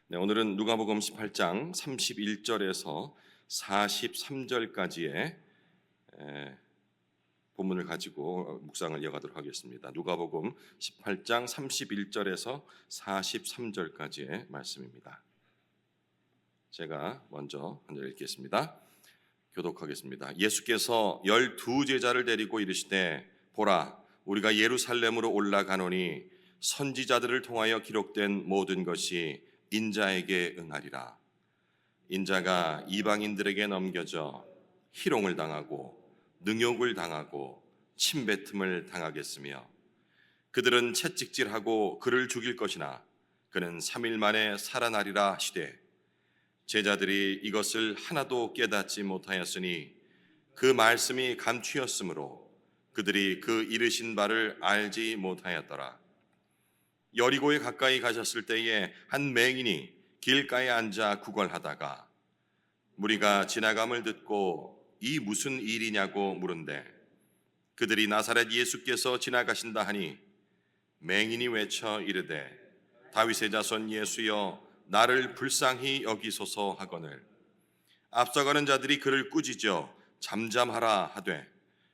네, 오늘은 누가복음 18장 31절에서 43절까지의 본문을 가지고 묵상을 이어가도록 하겠습니다. 누가복음 18장 31절에서 43절까지의 말씀입니다. 제가 먼저 읽겠습니다. 교독하겠습니다. 예수께서 12제자를 데리고 이르시되 보라, 우리가 예루살렘으로 올라가노니 선지자들을 통하여 기록된 모든 것이 인자에게 응하리라. 인자가 이방인들에게 넘겨져 희롱을 당하고 능욕을 당하고 침뱉음을 당하겠으며 그들은 채찍질하고 그를 죽일 것이나 그는 3일 만에 살아나리라 하시되 제자들이 이것을 하나도 깨닫지 못하였으니 그 말씀이 감추였으므로 그들이 그 이르신 바를 알지 못하였더라. 여리고에 가까이 가셨을 때에 한 맹인이 길가에 앉아 구걸하다가 무리가 지나감을 듣고 이 무슨 일이냐고 물은데 그들이 나사렛 예수께서 지나가신다 하니 맹인이 외쳐 이르되 다윗의 자손 예수여 나를 불쌍히 여기소서 하거늘 앞서가는 자들이 그를 꾸짖어 잠잠하라 하되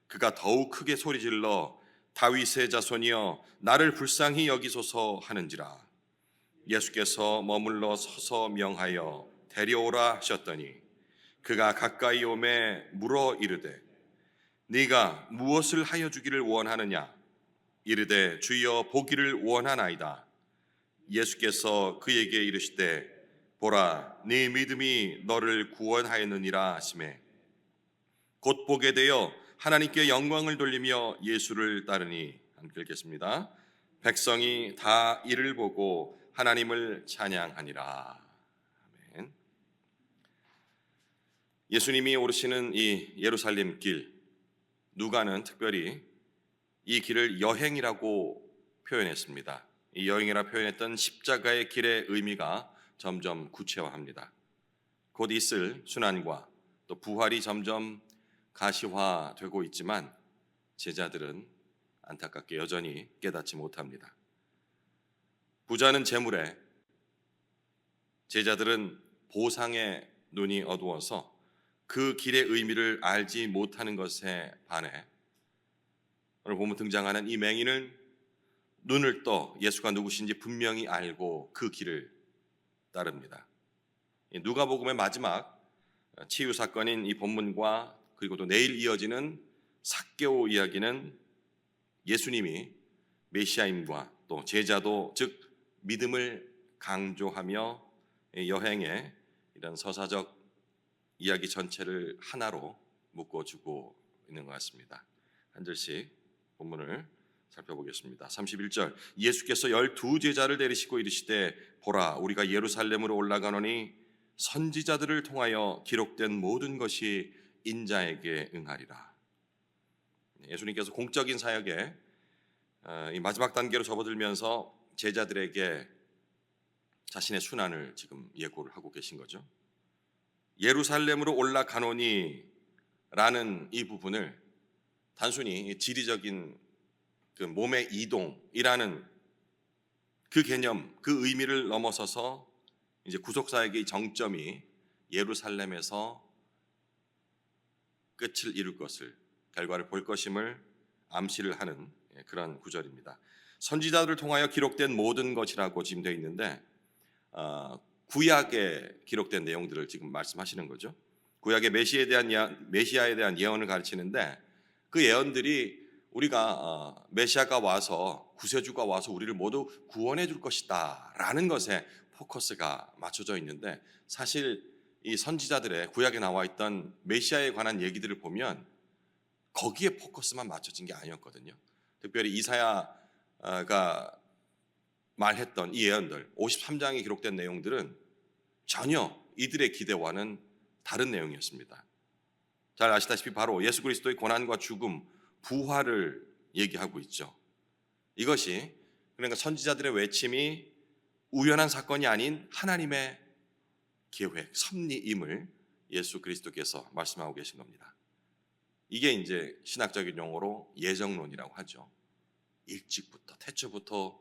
그가 더욱 크게 소리질러 다윗의 자손이여 나를 불쌍히 여기소서 하는지라. 예수께서 머물러 서서 명하여 데려오라 하셨더니 그가 가까이 오매 물어 이르되 네가 무엇을 하여 주기를 원하느냐? 이르되 주여 보기를 원하나이다. 예수께서 그에게 이르시되 보라 네 믿음이 너를 구원하였느니라 하시매 곧 보게 되어 하나님께 영광을 돌리며 예수를 따르니 함께 읽겠습니다. 백성이 다 이를 보고 하나님을 찬양하니라. 아멘. 예수님이 오르시는 이 예루살렘 길, 누가는 특별히 이 길을 여행이라고 표현했습니다. 이 여행이라 표현했던 십자가의 길의 의미가 점점 구체화합니다. 곧 있을 순환과 또 부활이 점점 가시화되고 있지만 제자들은 안타깝게 여전히 깨닫지 못합니다. 부자는 재물에, 제자들은 보상에 눈이 어두워서 그 길의 의미를 알지 못하는 것에 반해 오늘 보면 등장하는 이 맹인은 눈을 떠 예수가 누구신지 분명히 알고 그 길을 따릅니다. 누가복음의 마지막 치유 사건인 이 본문과 그리고 또 내일 이어지는 삭개오 이야기는 예수님이 메시아임과 또 제자도 즉 믿음을 강조하며 여행의 이런 서사적 이야기 전체를 하나로 묶어주고 있는 것 같습니다. 한 절씩 본문을 살펴보겠습니다. 31절 예수께서 12제자를 데리시고 이르시되 보라 우리가 예루살렘으로 올라가노니 선지자들을 통하여 기록된 모든 것이 인자에게 응하리라. 예수님께서 공적인 사역에 이 마지막 단계로 접어들면서 제자들에게 자신의 순환을 지금 예고를 하고 계신 거죠. 예루살렘으로 올라가노니 라는 이 부분을 단순히 지리적인 그 몸의 이동이라는 그 개념, 그 의미를 넘어서서 이제 구속사역의 정점이 예루살렘에서 끝을 이룰 것을, 결과를 볼 것임을 암시를 하는 그런 구절입니다. 선지자들을 통하여 기록된 모든 것이라고 지금 되어 있는데 구약에 기록된 내용들을 지금 말씀하시는 거죠. 구약의 메시아에 대한 예언을 가르치는데 그 예언들이 우리가 메시아가 와서 구세주가 와서 우리를 모두 구원해 줄 것이다 라는 것에 포커스가 맞춰져 있는데 사실 이 선지자들의 구약에 나와 있던 메시아에 관한 얘기들을 보면 거기에 포커스만 맞춰진 게 아니었거든요. 특별히 이사야가 말했던 이 예언들 53장에 기록된 내용들은 전혀 이들의 기대와는 다른 내용이었습니다. 잘 아시다시피 바로 예수 그리스도의 고난과 죽음, 부활을 얘기하고 있죠. 이것이 그러니까 선지자들의 외침이 우연한 사건이 아닌 하나님의 계획, 섭리임을 예수 그리스도께서 말씀하고 계신 겁니다. 이게 이제 신학적인 용어로 예정론이라고 하죠. 일찍부터 태초부터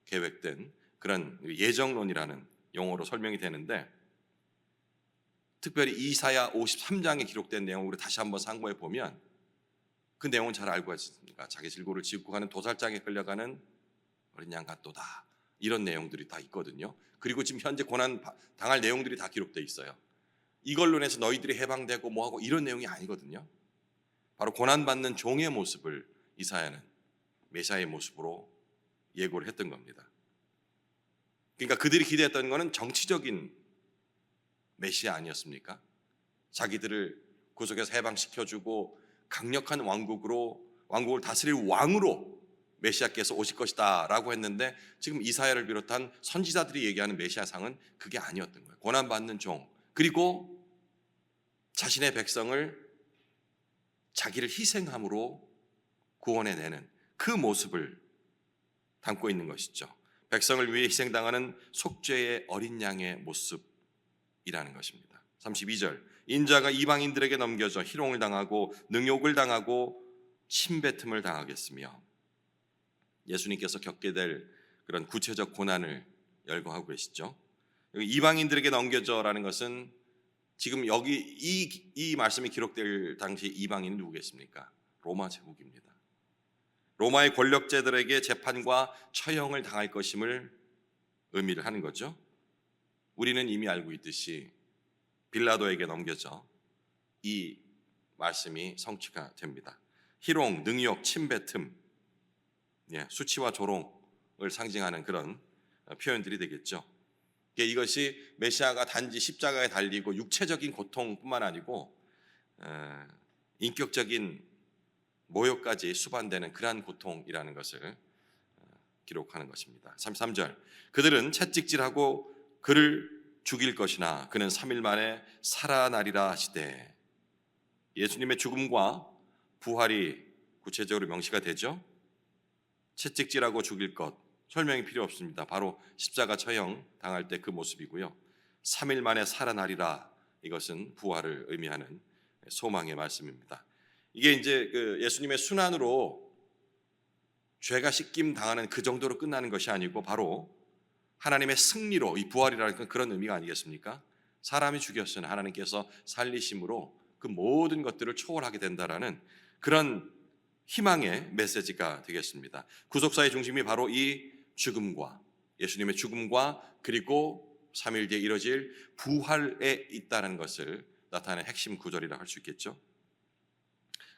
계획된 그런 예정론이라는 용어로 설명이 되는데, 특별히 이사야 53장에 기록된 내용을 다시 한번 상고해 보면 그 내용은 잘 알고 있습니다. 자기 질고를 짚고 가는 도살장에 끌려가는 어린 양 같도다, 이런 내용들이 다 있거든요. 그리고 지금 현재 고난 당할 내용들이 다 기록되어 있어요. 이걸로 인해서 너희들이 해방되고 뭐하고 이런 내용이 아니거든요. 바로 고난받는 종의 모습을 이사야는 메시아의 모습으로 예고를 했던 겁니다. 그러니까 그들이 기대했던 것은 정치적인 메시아 아니었습니까? 자기들을 구속해서 해방시켜주고 강력한 왕국을 다스릴 왕으로 메시아께서 오실 것이다 라고 했는데, 지금 이사야를 비롯한 선지자들이 얘기하는 메시아상은 그게 아니었던 거예요. 고난받는 종, 그리고 자신의 백성을 자기를 희생함으로 구원해내는 그 모습을 담고 있는 것이죠. 백성을 위해 희생당하는 속죄의 어린 양의 모습이라는 것입니다. 32절, 인자가 이방인들에게 넘겨져 희롱을 당하고 능욕을 당하고 침뱉음을 당하겠으며, 예수님께서 겪게 될 그런 구체적 고난을 열거하고 계시죠. 이방인들에게 넘겨져라는 것은 지금 여기 이 말씀이 기록될 당시 이방인은 누구겠습니까? 로마 제국입니다. 로마의 권력자들에게 재판과 처형을 당할 것임을 의미를 하는 거죠. 우리는 이미 알고 있듯이 빌라도에게 넘겨져 이 말씀이 성취가 됩니다. 희롱, 능욕, 침뱉음, 수치와 조롱을 상징하는 그런 표현들이 되겠죠. 이것이 메시아가 단지 십자가에 달리고 육체적인 고통뿐만 아니고 인격적인 모욕까지 수반되는 그러한 고통이라는 것을 기록하는 것입니다. 33절, 그들은 채찍질하고 그를 죽일 것이나 그는 3일 만에 살아나리라 하시되, 예수님의 죽음과 부활이 구체적으로 명시가 되죠. 채찍질하고 죽일 것, 설명이 필요 없습니다. 바로 십자가 처형 당할 때 그 모습이고요. 3일 만에 살아나리라, 이것은 부활을 의미하는 소망의 말씀입니다. 이게 이제 예수님의 순환으로 죄가 씻김 당하는 그 정도로 끝나는 것이 아니고 바로 하나님의 승리로, 이 부활이라는 그런 의미가 아니겠습니까? 사람이 죽였으나 하나님께서 살리심으로 그 모든 것들을 초월하게 된다라는 그런 희망의 메시지가 되겠습니다. 구속사의 중심이 바로 이 죽음과, 예수님의 죽음과 그리고 3일 뒤에 이뤄질 부활에 있다는 것을 나타내는 핵심 구절이라 할 수 있겠죠.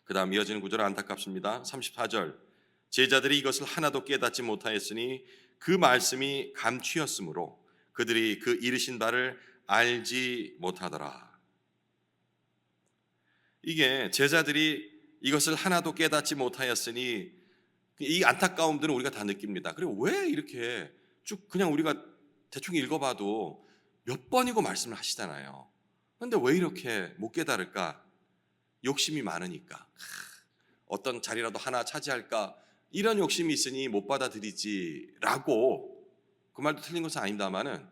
그 다음 이어지는 구절은 안타깝습니다. 34절, 제자들이 이것을 하나도 깨닫지 못하였으니 그 말씀이 감추였으므로 그들이 그 이르신 바를 알지 못하더라. 이게 제자들이 이것을 하나도 깨닫지 못하였으니, 이 안타까움들은 우리가 다 느낍니다. 그리고 왜 이렇게 쭉 그냥 우리가 대충 읽어봐도 몇 번이고 말씀을 하시잖아요. 그런데 왜 이렇게 못 깨달을까? 욕심이 많으니까, 어떤 자리라도 하나 차지할까, 이런 욕심이 있으니 못 받아들이지라고, 그 말도 틀린 것은 아닙니다만은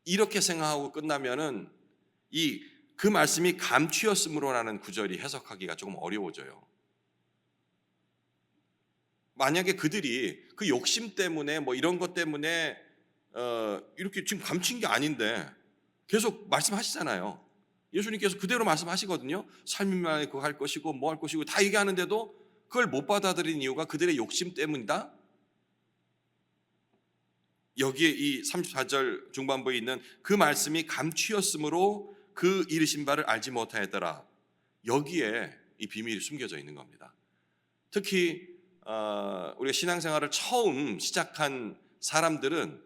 이렇게 생각하고 끝나면은 그 말씀이 감추었으므로라는 구절이 해석하기가 조금 어려워져요. 만약에 그들이 그 욕심 때문에 뭐 이런 것 때문에 이렇게 지금 감춘 게 아닌데 계속 말씀하시잖아요. 예수님께서 그대로 말씀하시거든요. 삶이만 그거 할 것이고 뭐 할 것이고 다 얘기하는데도 그걸 못 받아들인 이유가 그들의 욕심 때문이다. 여기에 이 34절 중반부에 있는 그 말씀이 감추었으므로 그 이르신 바를 알지 못하였더라, 여기에 이 비밀이 숨겨져 있는 겁니다. 특히 우리가 신앙생활을 처음 시작한 사람들은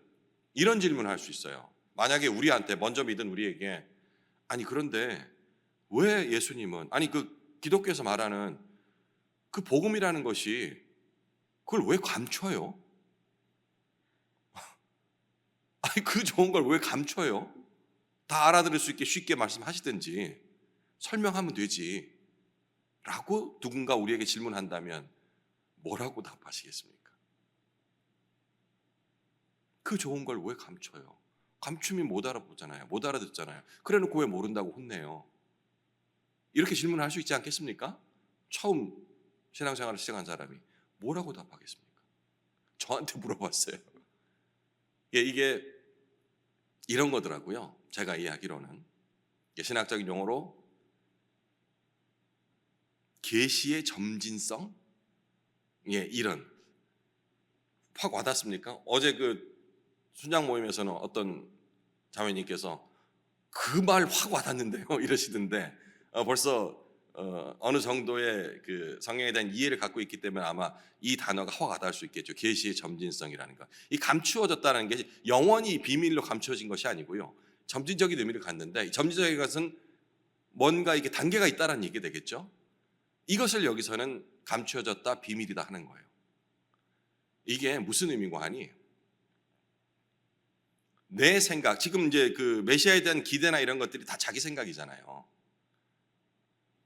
이런 질문을 할 수 있어요. 만약에 우리한테 먼저 믿은 우리에게, 아니 그런데 왜 예수님은, 아니 그 기독교에서 말하는 그 복음이라는 것이 그걸 왜 감춰요? 아니 그 좋은 걸 왜 감춰요? 다 알아들을 수 있게 쉽게 말씀하시든지 설명하면 되지 라고 누군가 우리에게 질문한다면 뭐라고 답하시겠습니까? 그 좋은 걸 왜 감춰요? 감추면 못 알아보잖아요. 못 알아듣잖아요. 그래 놓고 왜 모른다고 혼내요? 이렇게 질문할 수 있지 않겠습니까? 처음 신앙생활을 시작한 사람이 뭐라고 답하겠습니까? 저한테 물어봤어요. 이게 이런 거더라고요. 제가 이해하기로는 신학적인 용어로 계시의 점진성, 이런 확 와닿습니까? 어제 그 순장 모임에서는 어떤 자매님께서 그 말 확 와닿는데요 이러시던데 벌써 어느 정도의 그 성경에 대한 이해를 갖고 있기 때문에 아마 이 단어가 확 와닿을 수 있겠죠. 계시의 점진성이라는 것. 이 감추어졌다는 게 영원히 비밀로 감추어진 것이 아니고요. 점진적인 의미를 갖는데 점진적인 것은 뭔가 이게 단계가 있다는 얘기 되겠죠. 이것을 여기서는 감추어졌다, 비밀이다 하는 거예요. 이게 무슨 의미고 하니 내 생각, 지금 이제 그 메시아에 대한 기대나 이런 것들이 다 자기 생각이잖아요.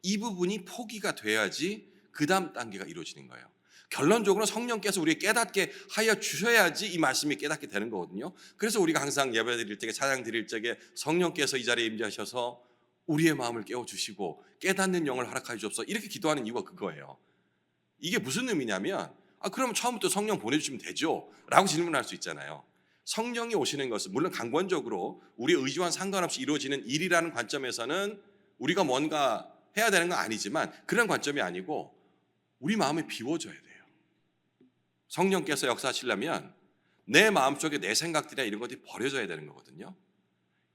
이 부분이 포기가 돼야지 그 다음 단계가 이루어지는 거예요. 결론적으로 성령께서 우리에게 깨닫게 하여 주셔야지 이 말씀이 깨닫게 되는 거거든요. 그래서 우리가 항상 예배 드릴 적에, 찬양 드릴 적에 성령께서 이 자리에 임재하셔서 우리의 마음을 깨워주시고 깨닫는 영을 허락하여 주옵소서 이렇게 기도하는 이유가 그거예요. 이게 무슨 의미냐면 그럼 처음부터 성령 보내주시면 되죠? 라고 질문할 수 있잖아요. 성령이 오시는 것은 물론 강권적으로 우리 의지와 상관없이 이루어지는 일이라는 관점에서는 우리가 뭔가 해야 되는 건 아니지만 그런 관점이 아니고 우리 마음이 비워져야 돼요. 성령께서 역사하시려면 내 마음속에 내 생각들이나 이런 것들이 버려져야 되는 거거든요.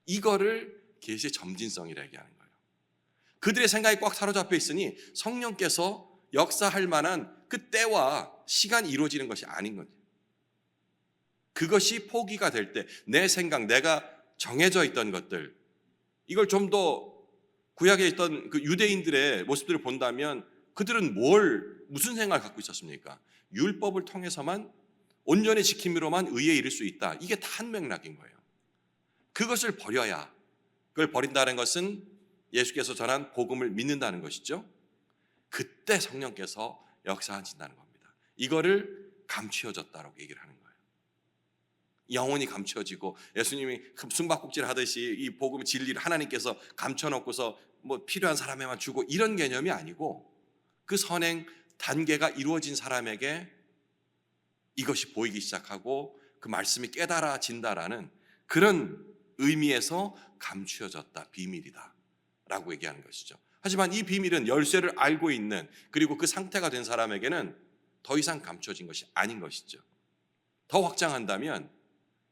이거를 계시의 점진성이라 얘기하는 거예요. 그들의 생각이 꽉 사로잡혀 있으니 성령께서 역사할 만한 그 때와 시간이 이루어지는 것이 아닌 거죠. 그것이 포기가 될 때 내 생각, 내가 정해져 있던 것들, 이걸 좀 더 구약에 있던 그 유대인들의 모습들을 본다면 그들은 무슨 생각을 갖고 있었습니까? 율법을 통해서만 온전히 지킴으로만 의에 이를 수 있다. 이게 다 한 맥락인 거예요. 그것을 버려야, 그걸 버린다는 것은 예수께서 전한 복음을 믿는다는 것이죠. 그때 성령께서 역사하신다는 겁니다. 이거를 감추어졌다라고 얘기를 하는 거예요. 영혼이 감추어지고 예수님이 숨바꼭질 하듯이 이 복음의 진리를 하나님께서 감춰놓고서 뭐 필요한 사람에만 주고 이런 개념이 아니고 그 선행 단계가 이루어진 사람에게 이것이 보이기 시작하고 그 말씀이 깨달아진다라는 그런 의미에서 감추어졌다, 비밀이다 라고 얘기하는 것이죠. 하지만 이 비밀은 열쇠를 알고 있는 그리고 그 상태가 된 사람에게는 더 이상 감춰진 것이 아닌 것이죠. 더 확장한다면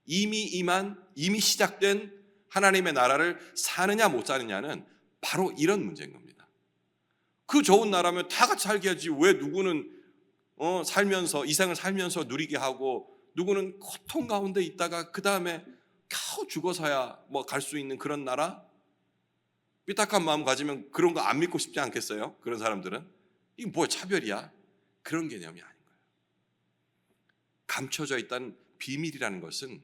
이미 시작된 하나님의 나라를 사느냐 못 사느냐는 바로 이런 문제인 겁니다. 그 좋은 나라면 다 같이 살게 하지 왜 누구는 살면서 이생을 살면서 누리게 하고 누구는 고통 가운데 있다가 그 다음에 겨우 죽어서야 뭐 갈 수 있는 그런 나라? 삐딱한 마음 가지면 그런 거 안 믿고 싶지 않겠어요? 그런 사람들은 이게 뭐 차별이야? 그런 개념이 아닌 거예요. 감춰져 있다는 비밀이라는 것은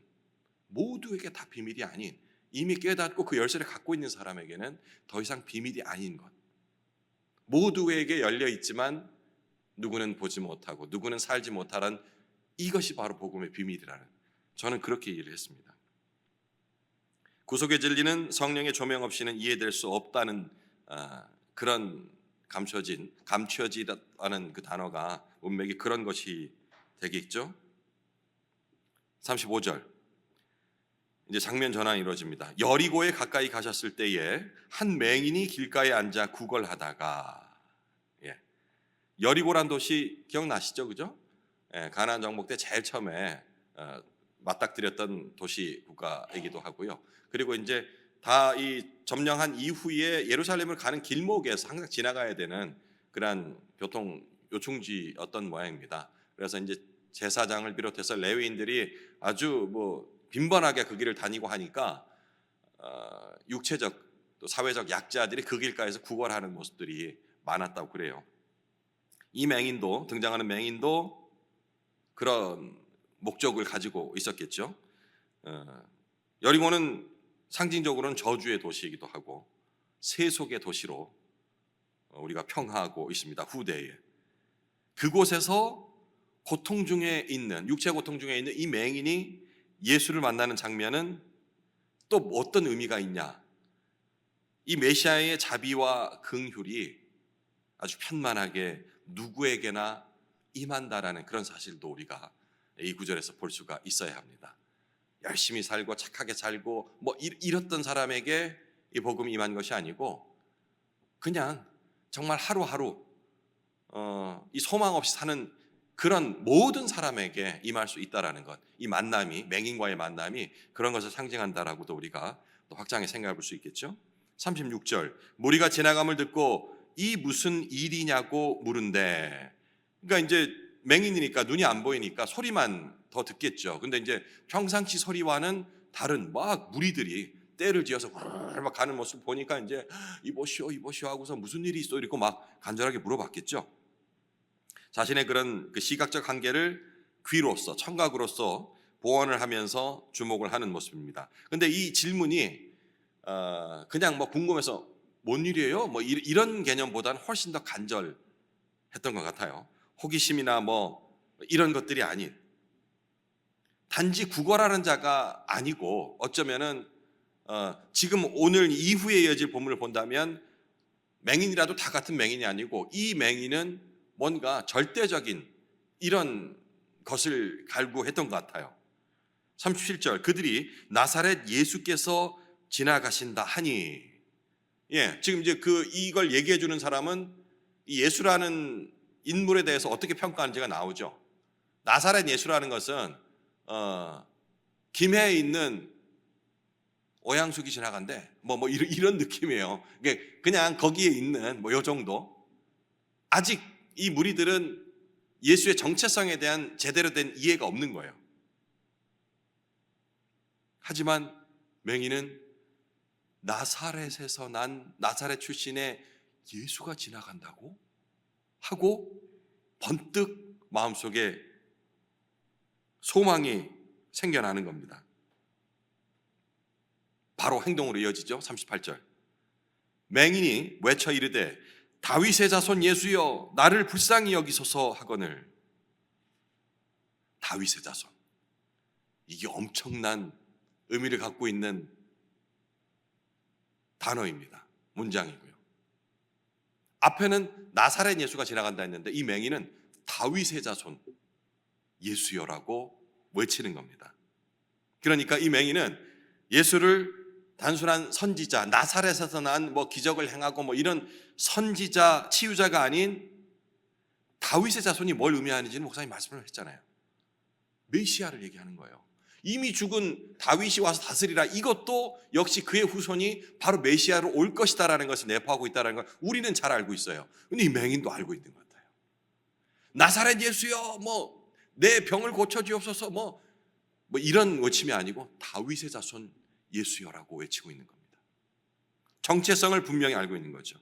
모두에게 다 비밀이 아닌 이미 깨닫고 그 열쇠를 갖고 있는 사람에게는 더 이상 비밀이 아닌 것. 모두에게 열려 있지만 누구는 보지 못하고 누구는 살지 못하는 이것이 바로 복음의 비밀이라는, 저는 그렇게 이해를 했습니다. 구속의 진리는 성령의 조명 없이는 이해될 수 없다는 그런 감춰지다는 그 단어가 문맥이 그런 것이 되겠죠. 35절 이제 장면 전환이 이루어집니다. 여리고에 가까이 가셨을 때에 한 맹인이 길가에 앉아 구걸하다가, 여리고란 도시 기억나시죠, 그죠? 가나안 정복 때 제일 처음에 맞닥뜨렸던 도시 국가이기도 하고요. 그리고 이제 다 이 점령한 이후에 예루살렘을 가는 길목에서 항상 지나가야 되는 그러한 교통 요충지였던 모양입니다. 그래서 이제 제사장을 비롯해서 레위인들이 아주 빈번하게 그 길을 다니고 하니까 육체적 또 사회적 약자들이 그 길가에서 구걸하는 모습들이 많았다고 그래요. 이 등장하는 맹인도 그런 목적을 가지고 있었겠죠. 여리고는 상징적으로는 저주의 도시이기도 하고 세속의 도시로 우리가 평하고 있습니다. 후대에 그곳에서 고통 중에 있는, 육체 고통 중에 있는 이 맹인이 예수를 만나는 장면은 또 어떤 의미가 있냐? 이 메시아의 자비와 긍휼이 아주 편만하게 누구에게나 임한다라는 그런 사실도 우리가 이 구절에서 볼 수가 있어야 합니다. 열심히 살고 착하게 살고 뭐 이랬던 사람에게 이 복음이 임한 것이 아니고 그냥 정말 하루하루 이 소망 없이 사는 그런 모든 사람에게 임할 수 있다라는 것, 이 만남이, 맹인과의 만남이 그런 것을 상징한다라고도 우리가 또 확장해 생각해 볼 수 있겠죠. 36절, 무리가 지나감을 듣고 이 무슨 일이냐고 물은데, 그러니까 이제 맹인이니까 눈이 안 보이니까 소리만 더 듣겠죠. 근데 이제 평상시 소리와는 다른 막 무리들이 떼를 지어서 막 가는 모습 보니까 이제 이보시오 이보시오 하고서 무슨 일이 있어 이러고 막 간절하게 물어봤겠죠. 자신의 그런 그 시각적 한계를 귀로서 청각으로서 보완을 하면서 주목을 하는 모습입니다. 근데 이 질문이 그냥 뭐 궁금해서 뭔 일이에요? 뭐 이런 개념보다는 훨씬 더 간절했던 것 같아요. 호기심이나 뭐 이런 것들이 아닌, 단지 구걸하는 자가 아니고 어쩌면은 지금 오늘 이후에 이어질 본문을 본다면 맹인이라도 다 같은 맹인이 아니고 이 맹인은 뭔가 절대적인 이런 것을 갈구했던 것 같아요. 37절, 그들이 나사렛 예수께서 지나가신다 하니, 지금 이제 이걸 얘기해 주는 사람은 이 예수라는 인물에 대해서 어떻게 평가하는지가 나오죠. 나사렛 예수라는 것은 김해에 있는 오양숙이 지나간대 뭐 이런 느낌이에요. 그냥 거기에 있는 뭐 요 정도. 아직 이 무리들은 예수의 정체성에 대한 제대로 된 이해가 없는 거예요. 하지만 맹인은 나사렛에서 난 나사렛 출신의 예수가 지나간다고 하고 번뜩 마음속에 소망이 생겨나는 겁니다. 바로 행동으로 이어지죠. 38절, 맹인이 외쳐 이르되 다윗의 자손 예수여 나를 불쌍히 여기소서 하거늘. 다윗의 자손, 이게 엄청난 의미를 갖고 있는 단어입니다. 문장이고요. 앞에는 나사렛 예수가 지나간다 했는데 이 맹인은 다윗의 자손 예수여라고 외치는 겁니다. 그러니까 이 맹인은 예수를 단순한 선지자, 나사렛에서 난 뭐 기적을 행하고 뭐 이런 선지자, 치유자가 아닌 다윗의 자손이 뭘 의미하는지는 목사님 말씀을 했잖아요. 메시아를 얘기하는 거예요. 이미 죽은 다윗이 와서 다스리라, 이것도 역시 그의 후손이 바로 메시아로 올 것이다라는 것을 내포하고 있다는 걸 우리는 잘 알고 있어요. 근데 이 맹인도 알고 있는 것 같아요. 나사렛 예수여, 뭐 내 병을 고쳐주옵소서, 뭐 이런 외침이 아니고 다윗의 자손 예수여라고 외치고 있는 겁니다. 정체성을 분명히 알고 있는 거죠.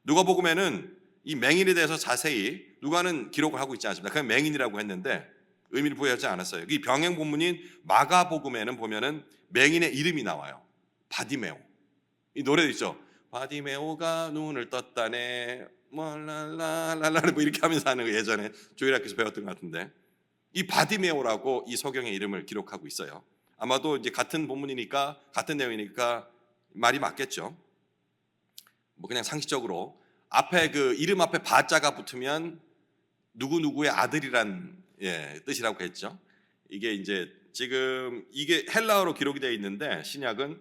누가복음에는 이 맹인에 대해서 자세히 누가는 기록을 하고 있지 않습니다. 그냥 맹인이라고 했는데 의미를 부여하지 않았어요. 이 병행 본문인 마가복음에는 보면은 맹인의 이름이 나와요. 바디메오. 이 노래도 있죠. 바디메오가 눈을 떴다네 뭐 랄랄랄랄 뭐 이렇게 하면서 하는 거 예전에 조일학교에서 배웠던 것 같은데, 이 바디메오라고 이 성경의 이름을 기록하고 있어요. 아마도 이제 같은 본문이니까 같은 내용이니까 말이 맞겠죠. 뭐 그냥 상식적으로 앞에 그 이름 앞에 바자가 붙으면 누구누구의 아들이란 뜻이라고 했죠. 이게 이제 지금 이게 헬라어로 기록이 되어 있는데 신약은,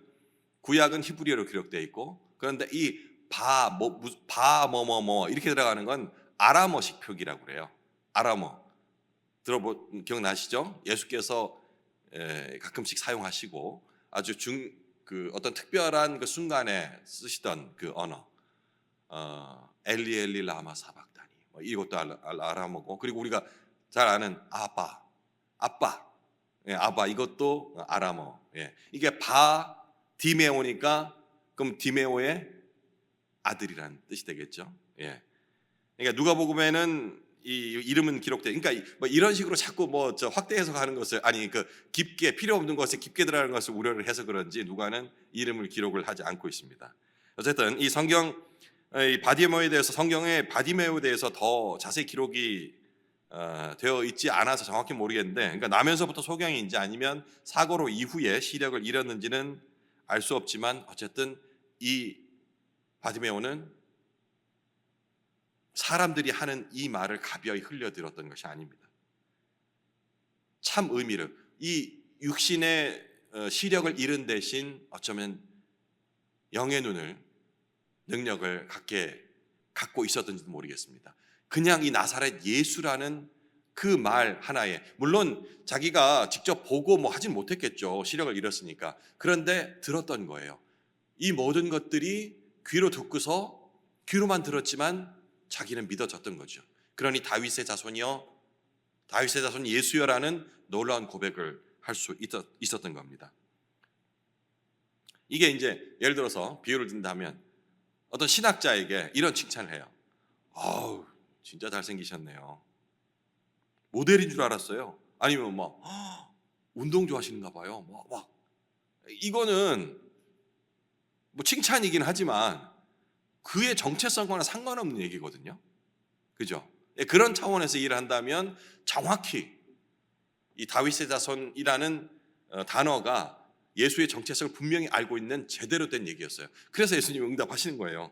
구약은 히브리어로 기록되어 있고, 그런데 이 바뭐뭐 이렇게 들어가는 건 아람어식 표기라고 그래요. 아람어 기억나시죠? 예수께서 가끔씩 사용하시고 아주 그 어떤 특별한 그 순간에 쓰시던 그 언어, 엘리 엘리 라마 사박다니 뭐 이것도 아람어고, 그리고 우리가 잘 아는 아빠 이것도 아람어. 이게 디메오니까 그럼 디메오의 아들이란 뜻이 되겠죠. 그러니까 누가복음에는 이 이름은 기록돼. 그러니까 뭐 이런 식으로 자꾸 뭐 확대 해석하는 것을, 아니 그 깊게 필요 없는 것에 깊게 들어가는 것을 우려를 해서 그런지 누가는 이름을 기록을 하지 않고 있습니다. 어쨌든 이 성경 이 바디메오에 대해서, 성경의 바디메오에 대해서 더 자세히 기록이 되어 있지 않아서 정확히 모르겠는데, 그러니까 나면서부터 소경인지 아니면 사고로 이후에 시력을 잃었는지는 알 수 없지만 어쨌든 이 바디메오는 사람들이 하는 이 말을 가벼이 흘려들었던 것이 아닙니다. 참 의미를, 이 육신의 시력을 잃은 대신 어쩌면 영의 눈을, 능력을 갖고 있었던지도 모르겠습니다. 그냥 이 나사렛 예수라는 그 말 하나에, 물론 자기가 직접 보고 뭐 하진 못했겠죠. 시력을 잃었으니까. 그런데 들었던 거예요. 이 모든 것들이 귀로 듣고서 귀로만 들었지만 자기는 믿어졌던 거죠. 그러니 다윗의 자손이여, 다윗의 자손 예수여라는 놀라운 고백을 할 수 있었던 겁니다. 이게 이제 예를 들어서 비유를 든다면 어떤 신학자에게 이런 칭찬을 해요. 아우, 진짜 잘생기셨네요. 모델인 줄 알았어요. 아니면 막 운동 좋아하시는가 봐요. 막 이거는 뭐 칭찬이긴 하지만 그의 정체성과는 상관없는 얘기거든요. 그죠? 그런 차원에서 일을 한다면 정확히 이 다윗의 자손이라는 단어가 예수의 정체성을 분명히 알고 있는 제대로 된 얘기였어요. 그래서 예수님이 응답하시는 거예요.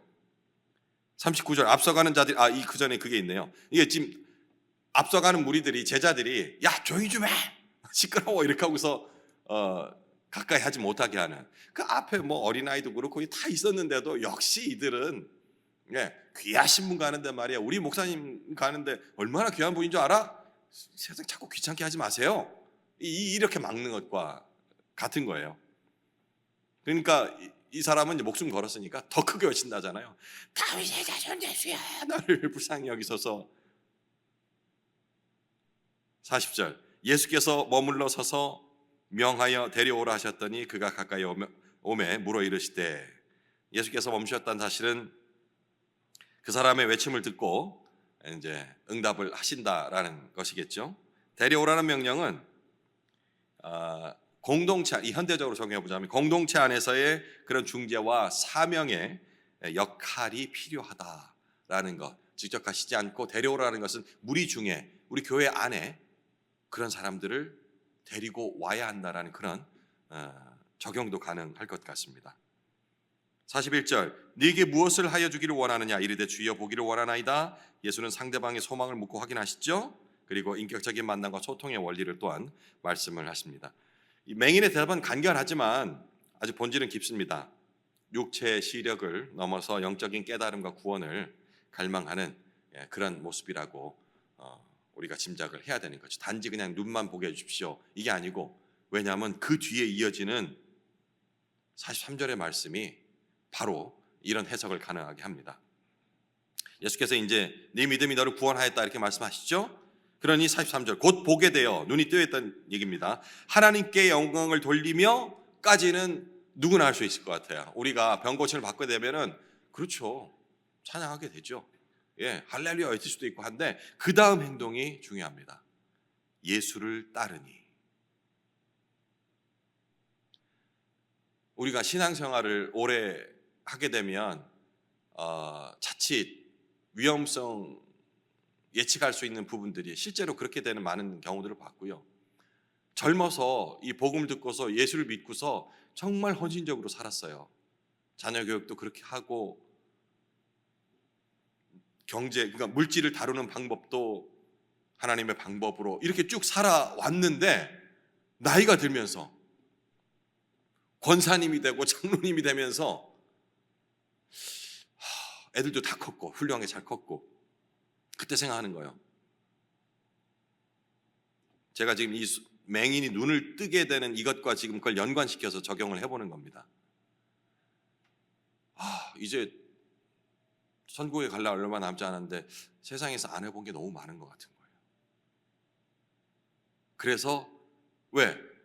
39절 앞서가는 자들이, 이 그 전에 그게 있네요. 이게 지금 앞서가는 무리들이, 제자들이 야 조용히 좀 해, 시끄러워, 이렇게 하고서 가까이 하지 못하게 하는, 그 앞에 뭐 어린아이도 그렇고 다 있었는데도 역시 이들은 귀하신 분 가는데 말이야, 우리 목사님 가는데 얼마나 귀한 분인 줄 알아? 세상 자꾸 귀찮게 하지 마세요. 이렇게 막는 것과 같은 거예요. 그러니까 이 사람은 이제 목숨 걸었으니까 더 크게 외친다잖아요. 다윗의 자손 예수야, 나를 불쌍히 여기소서. 40절 예수께서 머물러 서서 명하여 데려오라 하셨더니 그가 가까이 오매 물어 이르시되, 예수께서 멈추셨다는 사실은 그 사람의 외침을 듣고 이제 응답을 하신다라는 것이겠죠. 데려오라는 명령은 공동체, 이 현대적으로 적용해 보자면 공동체 안에서의 그런 중재와 사명의 역할이 필요하다라는 것. 직접 가시지 않고 데려오라는 것은 무리 중에, 우리 교회 안에 그런 사람들을 데리고 와야 한다라는 그런 적용도 가능할 것 같습니다. 41절 네게 무엇을 하여 주기를 원하느냐 이르되 주여 보기를 원하나이다. 예수는 상대방의 소망을 묻고 확인하시죠. 그리고 인격적인 만남과 소통의 원리를 또한 말씀을 하십니다. 이 맹인의 대답은 간결하지만 아주 본질은 깊습니다. 육체의 시력을 넘어서 영적인 깨달음과 구원을 갈망하는 그런 모습이라고 우리가 짐작을 해야 되는 거죠. 단지 그냥 눈만 보게 해주십시오, 이게 아니고, 왜냐하면 그 뒤에 이어지는 43절의 말씀이 바로 이런 해석을 가능하게 합니다. 예수께서 이제 네 믿음이 너를 구원하였다 이렇게 말씀하시죠. 그러니 43절 곧 보게 되어 눈이 뜨였다는 얘기입니다. 하나님께 영광을 돌리며까지는 누구나 할 수 있을 것 같아요. 우리가 병 고침을 받게 되면은 그렇죠, 찬양하게 되죠. 할렐루야 외칠 수도 있고 한데 그 다음 행동이 중요합니다. 예수를 따르니. 우리가 신앙생활을 오래 하게 되면 자칫 위험성 예측할 수 있는 부분들이 실제로 그렇게 되는 많은 경우들을 봤고요. 젊어서 이 복음을 듣고서 예수를 믿고서 정말 헌신적으로 살았어요. 자녀 교육도 그렇게 하고, 경제, 그러니까 물질을 다루는 방법도 하나님의 방법으로 이렇게 쭉 살아왔는데 나이가 들면서 권사님이 되고 장로님이 되면서 애들도 다 컸고 훌륭하게 잘 컸고, 그때 생각하는 거예요. 제가 지금 이 맹인이 눈을 뜨게 되는 이것과 지금 그걸 연관시켜서 적용을 해보는 겁니다. 이제 천국에 갈라 얼마 남지 않았는데 세상에서 안 해본 게 너무 많은 것 같은 거예요. 그래서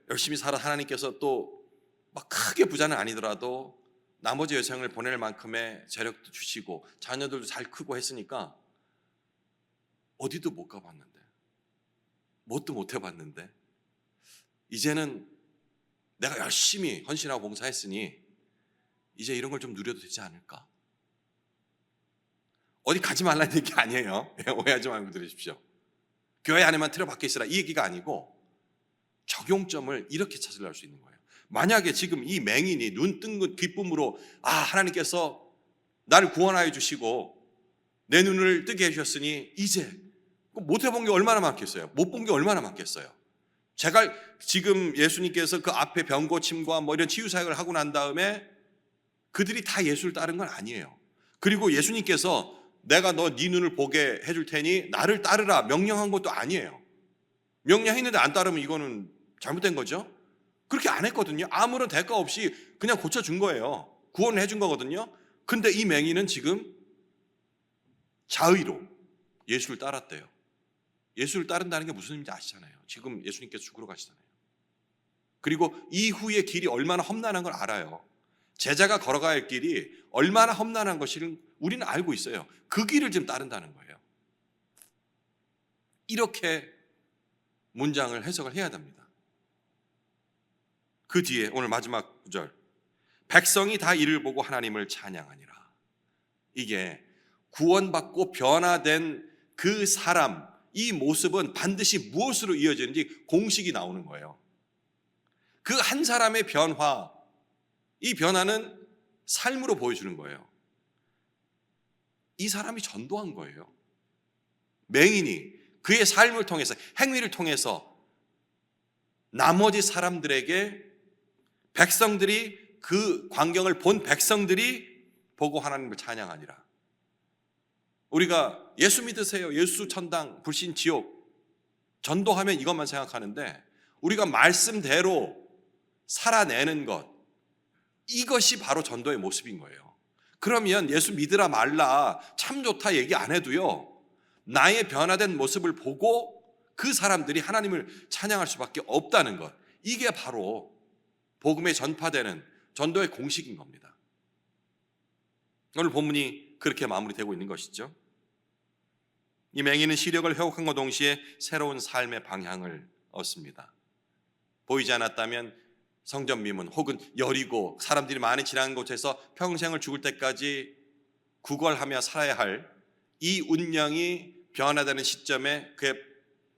열심히 살아 하나님께서 또 막 크게 부자는 아니더라도 나머지 여생을 보낼 만큼의 재력도 주시고 자녀들도 잘 크고 했으니까 어디도 못 가봤는데, 뭣도 못 해봤는데, 이제는 내가 열심히 헌신하고 봉사했으니 이제 이런 걸 좀 누려도 되지 않을까? 어디 가지 말라는 얘기 아니에요. 오해하지 말고 들으십시오. 교회 안에만 틀어박혀 있으라 이 얘기가 아니고, 적용점을 이렇게 찾으려 수 있는 거예요. 만약에 지금 이 맹인이 눈 뜬 기쁨으로 하나님께서 나를 구원하여 주시고 내 눈을 뜨게 해주셨으니 이제 못 해본 게 얼마나 많겠어요. 못 본 게 얼마나 많겠어요. 제가 지금 예수님께서 그 앞에 병 고침과 뭐 이런 치유 사역을 하고 난 다음에 그들이 다 예수를 따른 건 아니에요. 그리고 예수님께서 내가 너 네 눈을 보게 해줄 테니 나를 따르라 명령한 것도 아니에요. 명령했는데 안 따르면 이거는 잘못된 거죠. 그렇게 안 했거든요. 아무런 대가 없이 그냥 고쳐준 거예요. 구원을 해준 거거든요. 근데 이 맹인은 지금 자의로 예수를 따랐대요. 예수를 따른다는 게 무슨 의미인지 아시잖아요. 지금 예수님께서 죽으러 가시잖아요. 그리고 이후의 길이 얼마나 험난한 걸 알아요. 제자가 걸어가야 할 길이 얼마나 험난한 것을 우리는 알고 있어요. 그 길을 지금 따른다는 거예요. 이렇게 문장을 해석을 해야 됩니다. 그 뒤에 오늘 마지막 구절, 백성이 다 이를 보고 하나님을 찬양하니라. 이게 구원받고 변화된 그 사람, 이 모습은 반드시 무엇으로 이어지는지 공식이 나오는 거예요. 그 한 사람의 변화, 이 변화는 삶으로 보여주는 거예요. 이 사람이 전도한 거예요. 맹인이 그의 삶을 통해서, 행위를 통해서 나머지 사람들에게, 백성들이, 그 광경을 본 백성들이 보고 하나님을 찬양하니라. 우리가 예수 믿으세요, 예수 천당, 불신 지옥, 전도하면 이것만 생각하는데 우리가 말씀대로 살아내는 것, 이것이 바로 전도의 모습인 거예요. 그러면 예수 믿으라 말라, 참 좋다 얘기 안 해도요, 나의 변화된 모습을 보고 그 사람들이 하나님을 찬양할 수밖에 없다는 것, 이게 바로 복음에 전파되는 전도의 공식인 겁니다. 오늘 본문이 그렇게 마무리되고 있는 것이죠. 이 맹인은 시력을 회복한과 동시에 새로운 삶의 방향을 얻습니다. 보이지 않았다면 성전 미문 혹은 여리고, 사람들이 많이 지나는 곳에서 평생을 죽을 때까지 구걸하며 살아야 할 이 운명이 변화되는 시점에 그의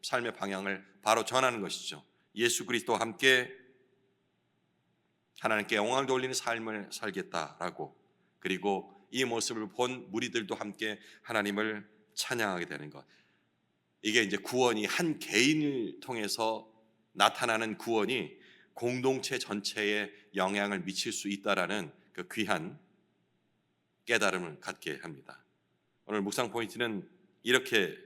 삶의 방향을 바로 전하는 것이죠. 예수 그리스도와 함께 하나님께 영광을 돌리는 삶을 살겠다라고, 그리고 이 모습을 본 무리들도 함께 하나님을 찬양하게 되는 것. 이게 이제 구원이 한 개인을 통해서 나타나는 구원이 공동체 전체에 영향을 미칠 수 있다라는 그 귀한 깨달음을 갖게 합니다. 오늘 묵상 포인트는 이렇게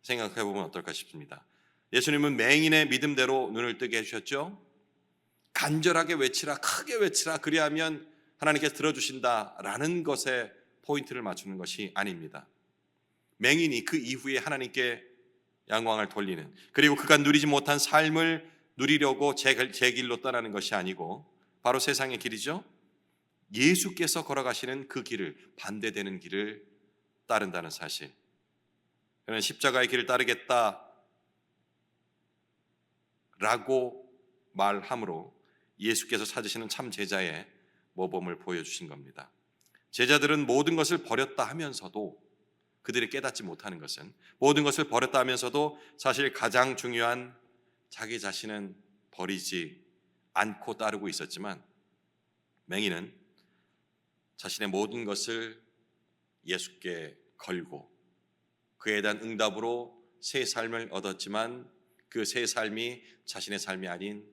생각해 보면 어떨까 싶습니다. 예수님은 맹인의 믿음대로 눈을 뜨게 해주셨죠. 간절하게 외치라, 크게 외치라, 그리하면 하나님께서 들어주신다라는 것에 포인트를 맞추는 것이 아닙니다. 맹인이 그 이후에 하나님께 영광을 돌리는, 그리고 그가 누리지 못한 삶을 누리려고 제 길로 떠나는 것이 아니고 바로 세상의 길이죠. 예수께서 걸어가시는 그 길을, 반대되는 길을 따른다는 사실. 그는 십자가의 길을 따르겠다라고 말함으로 예수께서 찾으시는 참 제자의 모범을 보여주신 겁니다. 제자들은 모든 것을 버렸다 하면서도, 그들이 깨닫지 못하는 것은 모든 것을 버렸다 하면서도 사실 가장 중요한 자기 자신은 버리지 않고 따르고 있었지만, 맹인은 자신의 모든 것을 예수께 걸고 그에 대한 응답으로 새 삶을 얻었지만 그 새 삶이 자신의 삶이 아닌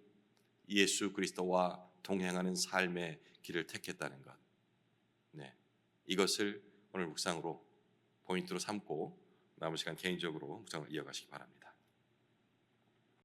예수 그리스도와 동행하는 삶의 길을 택했다는 것. 네, 이것을 오늘 묵상으로 포인트로 삼고 남은 시간 개인적으로 묵상을 이어가시기 바랍니다.